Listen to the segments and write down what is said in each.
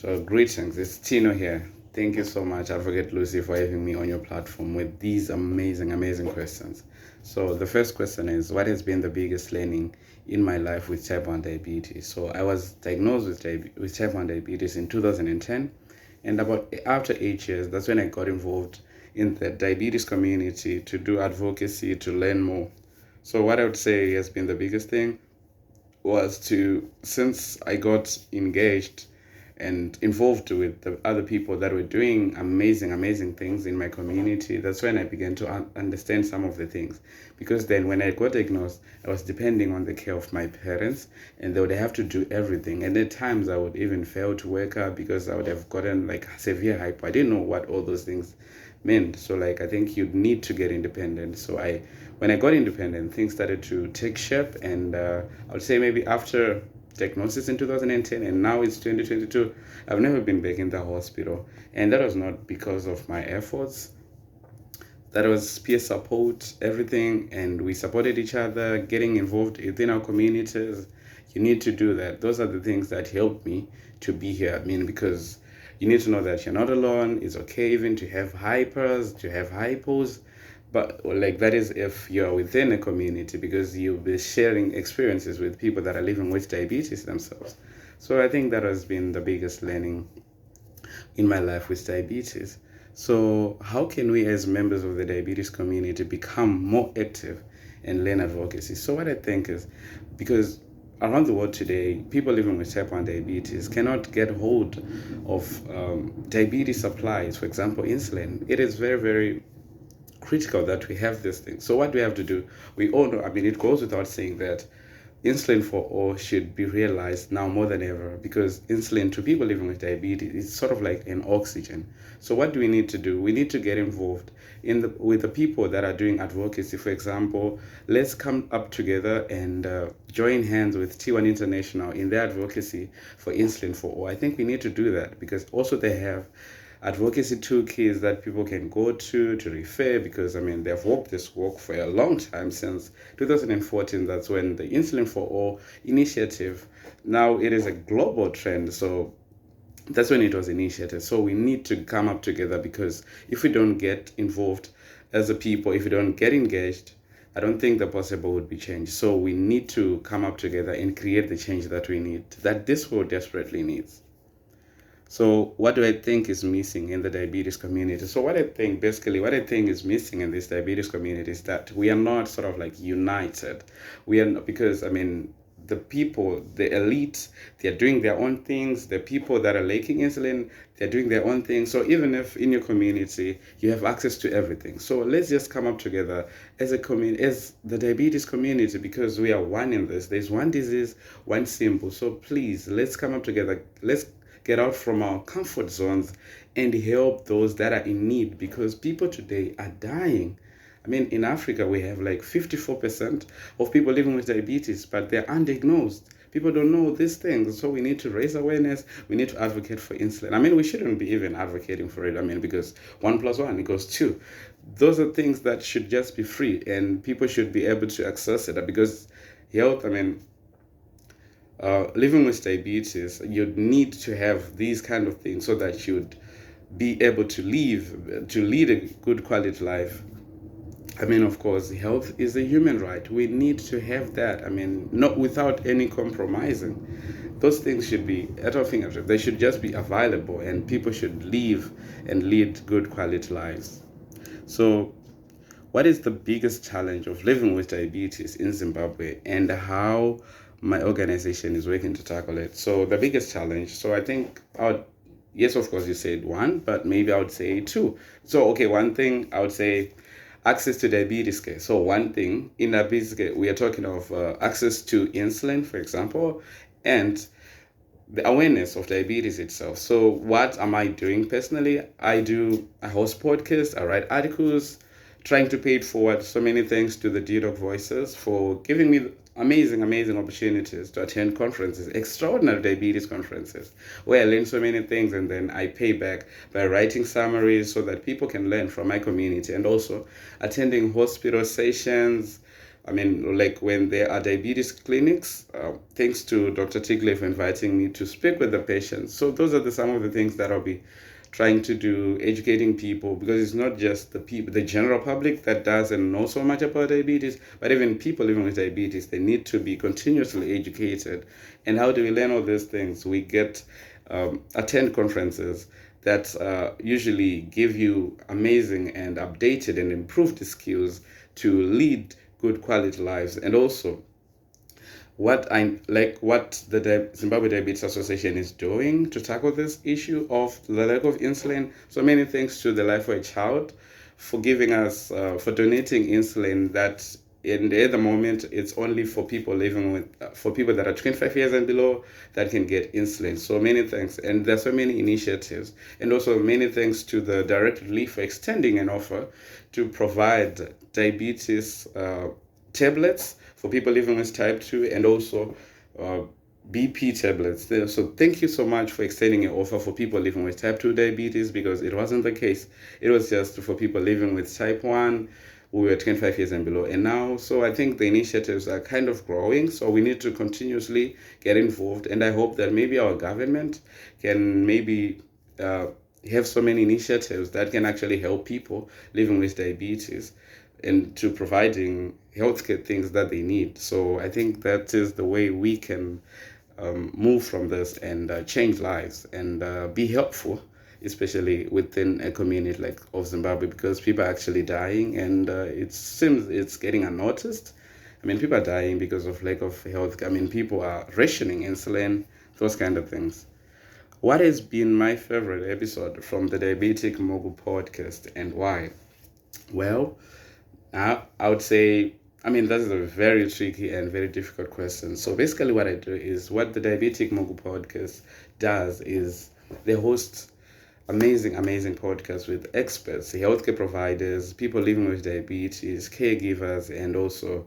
So, greetings, it's Tino here. Thank you so much, Advocate Lucy, for having me on your platform with these amazing questions. So, the first question is, what has been the biggest learning in my life with type 1 diabetes? So, I was diagnosed with type 1 diabetes in 2010, and about after 8 years, that's when I got involved in the diabetes community to do advocacy, to learn more. So, what I would say has been the biggest thing was since I got engaged and involved with the other people that were doing amazing things in my community, that's when I began to understand some of the things. Because then when I got diagnosed, I was depending on the care of my parents, and they would have to do everything. And at times I would even fail to wake up because I would have gotten like severe hypo. I didn't know what all those things meant. So like I think you'd need to get independent. So when I got independent, things started to take shape, and I would say maybe after diagnosis in 2010 and now it's 2022, I've never been back in the hospital, and that was not because of my efforts. That was peer support, everything, and we supported each other, getting involved within our communities. You need to do that. Those are the things that helped me to be here. I mean, because you need to know that you're not alone. It's okay even to have hypers, to have hypos, but like that is if you're within a community, because you'll be sharing experiences with people that are living with diabetes themselves. So I think that has been the biggest learning in my life with diabetes. So, how can we, as members of the diabetes community, become more active and learn advocacy? So, what I think is because around the world today, people living with type 1 diabetes cannot get hold of diabetes supplies, for example, insulin. It is very critical that we have this thing. So, what do we have to do? We all know, I mean, it goes without saying that insulin for all should be realized now more than ever, because insulin to people living with diabetes is sort of like an oxygen. So what do we need to do? We need to get involved with the people that are doing advocacy. For example, let's come up together and join hands with T1 International in their advocacy for insulin for all. I think we need to do that because also they have advocacy toolkits that people can go to refer, because I mean they've walked this walk for a long time, since 2014. That's when the Insulin for All initiative, now it is a global trend, so that's when it was initiated. So we need to come up together, because if we don't get involved as a people, if we don't get engaged, I don't think the possible would be changed. So we need to come up together and create the change that we need, that this world desperately needs. So what do I think is missing in the diabetes community? So what I think is missing in this diabetes community is that we are not sort of like united. We are not, because I mean, the people, the elite, they're doing their own things. The people that are lacking insulin, they're doing their own things. So even if in your community you have access to everything, so let's just come up together as a community, as the diabetes community, because we are one in this. There's one disease, one symbol. So please, let's come up together. Let's get out from our comfort zones and help those that are in need, because people today are dying. I mean, in Africa, we have like 54% of people living with diabetes, but they're undiagnosed. People don't know these things, so we need to raise awareness. We need to advocate for insulin. I mean, we shouldn't be even advocating for it. I mean, because 1+1=2. Those are things that should just be free, and people should be able to access it, because health, I mean, living with diabetes, you'd need to have these kind of things so that you'd be able to lead a good quality life. I mean, of course, health is a human right. We need to have that. I mean, not without any compromising. Those things should be at our fingertips. They should just be available, and people should live and lead good quality lives. So, what is the biggest challenge of living with diabetes in Zimbabwe, and how my organization is working to tackle it? So the biggest challenge, so I think yes, of course you said one, but maybe I would say two. So okay, one thing I would say, access to diabetes care. So one thing in diabetes care, we are talking of access to insulin, for example, and the awareness of diabetes itself. So what am I doing personally? I host podcasts, I write articles, trying to pay it forward. So many thanks to the DDoc Voices for giving me amazing opportunities to attend conferences, extraordinary diabetes conferences, where I learn so many things, and then I pay back by writing summaries so that people can learn from my community, and also attending hospital sessions, I mean, like when there are diabetes clinics, thanks to Dr. Tigley for inviting me to speak with the patients. So those are some of the things that I'll be trying to do, educating people, because it's not just the people, the general public that doesn't know so much about diabetes, but even people living with diabetes, they need to be continuously educated. And how do we learn all these things? We get attend conferences that usually give you amazing and updated and improved skills to lead good quality lives. And also what the Zimbabwe Diabetes Association is doing to tackle this issue of the lack of insulin. So many thanks to the Life for a Child for giving us for donating insulin that at the moment it's only for people living with for people that are 25 years and below that can get insulin. So many thanks, and there's so many initiatives, and also many thanks to the Direct Relief for extending an offer to provide diabetes tablets for people living with type 2, and also BP tablets. So thank you so much for extending an offer for people living with type 2 diabetes, because it wasn't the case. It was just for people living with type 1 who were 25 years and below. And now, so I think the initiatives are kind of growing. So we need to continuously get involved. And I hope that maybe our government can maybe have so many initiatives that can actually help people living with diabetes and to providing healthcare things that they need. So I think that is the way we can move from this and change lives and be helpful, especially within a community like of Zimbabwe, because people are actually dying, and it seems it's getting unnoticed. I mean, people are dying because of lack of health. I mean, people are rationing insulin, those kind of things. What has been my favorite episode from the Diabetic Mogul podcast, and why? Well, I would say, I mean, that's a very tricky and very difficult question. So basically what I do is, what the Diabetic Mogul podcast does is they host amazing podcasts with experts, healthcare providers, people living with diabetes, caregivers, and also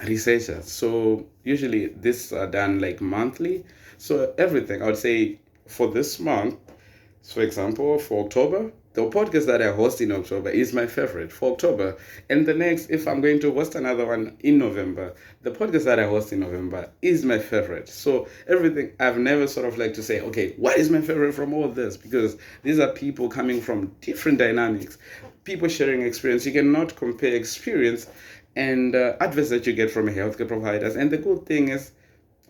researchers. So usually this are done like monthly. So everything, I would say, for this month, for example, for October, the podcast that I host in October is my favorite for October. And the next, if I'm going to host another one in November, the podcast that I host in November is my favorite. So everything, I've never sort of like to say, okay, what is my favorite from all this? Because these are people coming from different dynamics, people sharing experience. You cannot compare experience and advice that you get from healthcare providers. And the good thing is,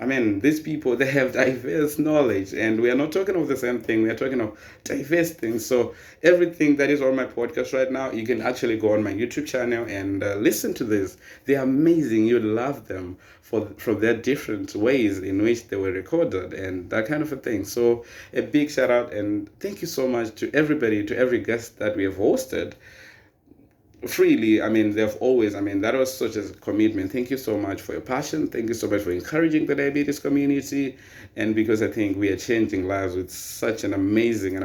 I mean, these people, they have diverse knowledge, and we are not talking of the same thing. We are talking of diverse things. So everything that is on my podcast right now, you can actually go on my YouTube channel and listen to this. They're amazing. You'd love them from their different ways in which they were recorded and that kind of a thing. So a big shout out and thank you so much to everybody, to every guest that we have hosted freely. I mean, they've always, I mean, that was such a commitment. Thank you so much for your passion. Thank you so much for encouraging the diabetes community. And because I think we are changing lives with such an amazing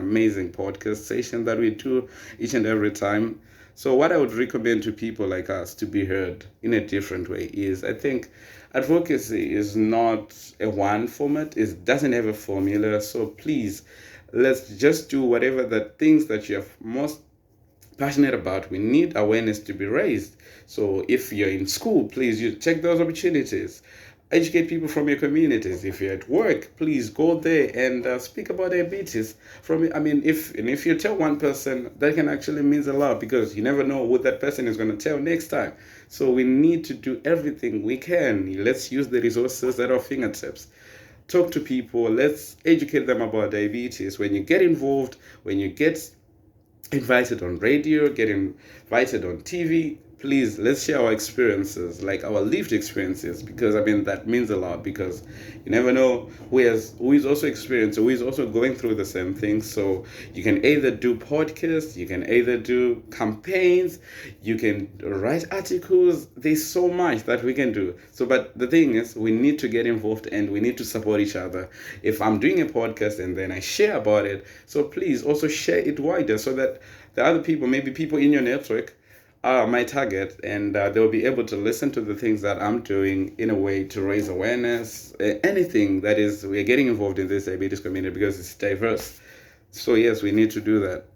podcast session that we do each and every time. So what I would recommend to people like us to be heard in a different way is, I think advocacy is not a one format. It doesn't have a formula. So please, let's just do whatever the things that you have most passionate about. We need awareness to be raised. So if you're in school, please you check those opportunities. Educate people from your communities. If you're at work, please go there and speak about diabetes. I mean, if you tell one person, that can actually mean a lot, because you never know what that person is going to tell next time. So we need to do everything we can. Let's use the resources at our fingertips. Talk to people. Let's educate them about diabetes. When you get involved, when you get invited on radio, get invited on TV, please, let's share our experiences, like our lived experiences, because I mean that means a lot, because you never know who is also experienced, who is also going through the same thing. So you can either do podcasts, you can either do campaigns, you can write articles. There's so much that we can do. So but the thing is, we need to get involved and we need to support each other. If I'm doing a podcast and then I share about it, so please also share it wider, so that the other people, maybe people in your network, are my target, and they'll be able to listen to the things that I'm doing in a way to raise awareness, anything that is, we're getting involved in this diabetes community, because it's diverse. So yes, we need to do that.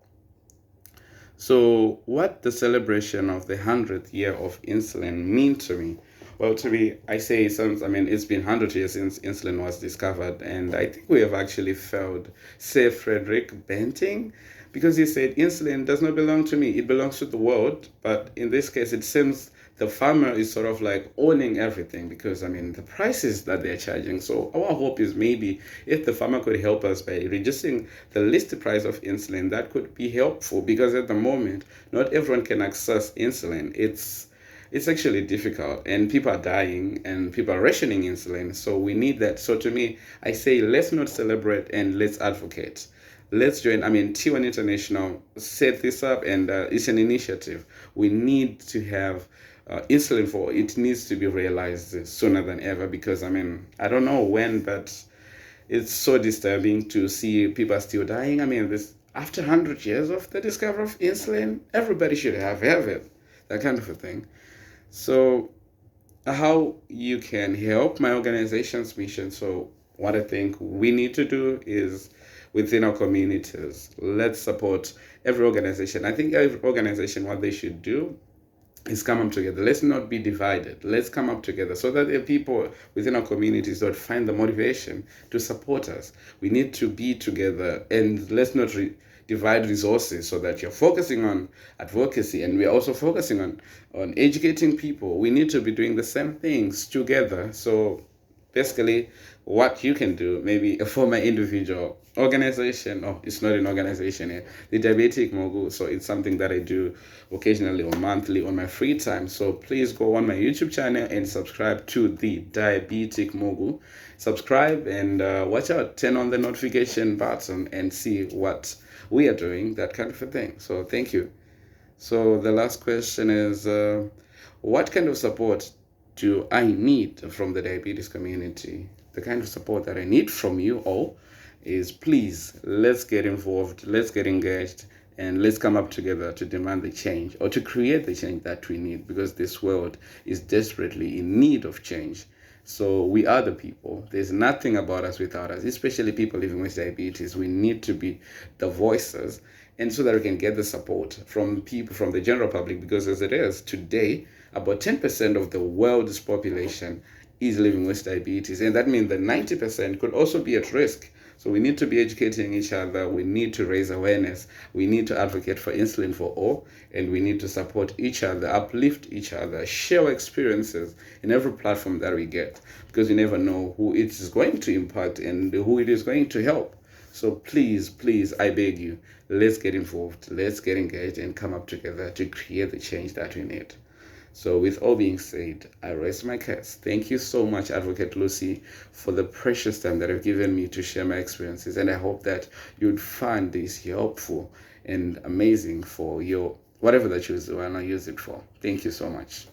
So, what the celebration of the 100th year of insulin mean to me? Well, to me, I say since I mean it's been 100 years since insulin was discovered, and I think we have actually failed Sir Frederick Banting because he said insulin does not belong to me; it belongs to the world. But in this case, it seems the farmer is sort of like owning everything because I mean the prices that they're charging. So our hope is maybe if the farmer could help us by reducing the list price of insulin, that could be helpful because at the moment not everyone can access insulin. It's actually difficult and people are dying and people are rationing insulin, so we need that. So to me, I say let's not celebrate and let's advocate. Let's join. I mean, T1 International set this up, and it's an initiative. We need to have insulin for it needs to be realized sooner than ever because I mean, I don't know when, but it's so disturbing to see people are still dying. I mean, this after 100 years of the discovery of insulin, everybody should have it, that kind of a thing. So how you can help my organization's mission. So what I think we need to do is within our communities, let's support every organization. I think every organization, what they should do is come up together. Let's not be divided. Let's come up together so that the people within our communities don't find the motivation to support us. We need to be together and let's not divide resources so that you're focusing on advocacy and we're also focusing on educating people. We need to be doing the same things together. So basically what you can do maybe for my individual organization, oh, it's not an organization here, the Diabetic Mogul. So it's something that I do occasionally or monthly on my free time. So please go on my YouTube channel and subscribe to the Diabetic Mogul. Subscribe and watch out, turn on the notification button and see what we are doing, that kind of a thing. So thank you. So the last question is what kind of support do I need from the diabetes community? The kind of support that I need from you all is please, let's get involved, let's get engaged, and let's come up together to demand the change or to create the change that we need because this world is desperately in need of change. So we are the people. There's nothing about us without us, especially people living with diabetes. We need to be the voices and so that we can get the support from people, from the general public, because as it is today, about 10% of the world's population is living with diabetes. And that means that 90% could also be at risk. So we need to be educating each other. We need to raise awareness. We need to advocate for insulin for all. And we need to support each other, uplift each other, share experiences in every platform that we get. Because you never know who it is going to impact and who it is going to help. So please, please, I beg you, let's get involved. Let's get engaged and come up together to create the change that we need. So with all being said, I rest my case. Thank you so much, Advocate Lucy, for the precious time that you've given me to share my experiences. And I hope that you'd find this helpful and amazing for your whatever that you want to use it for. Thank you so much.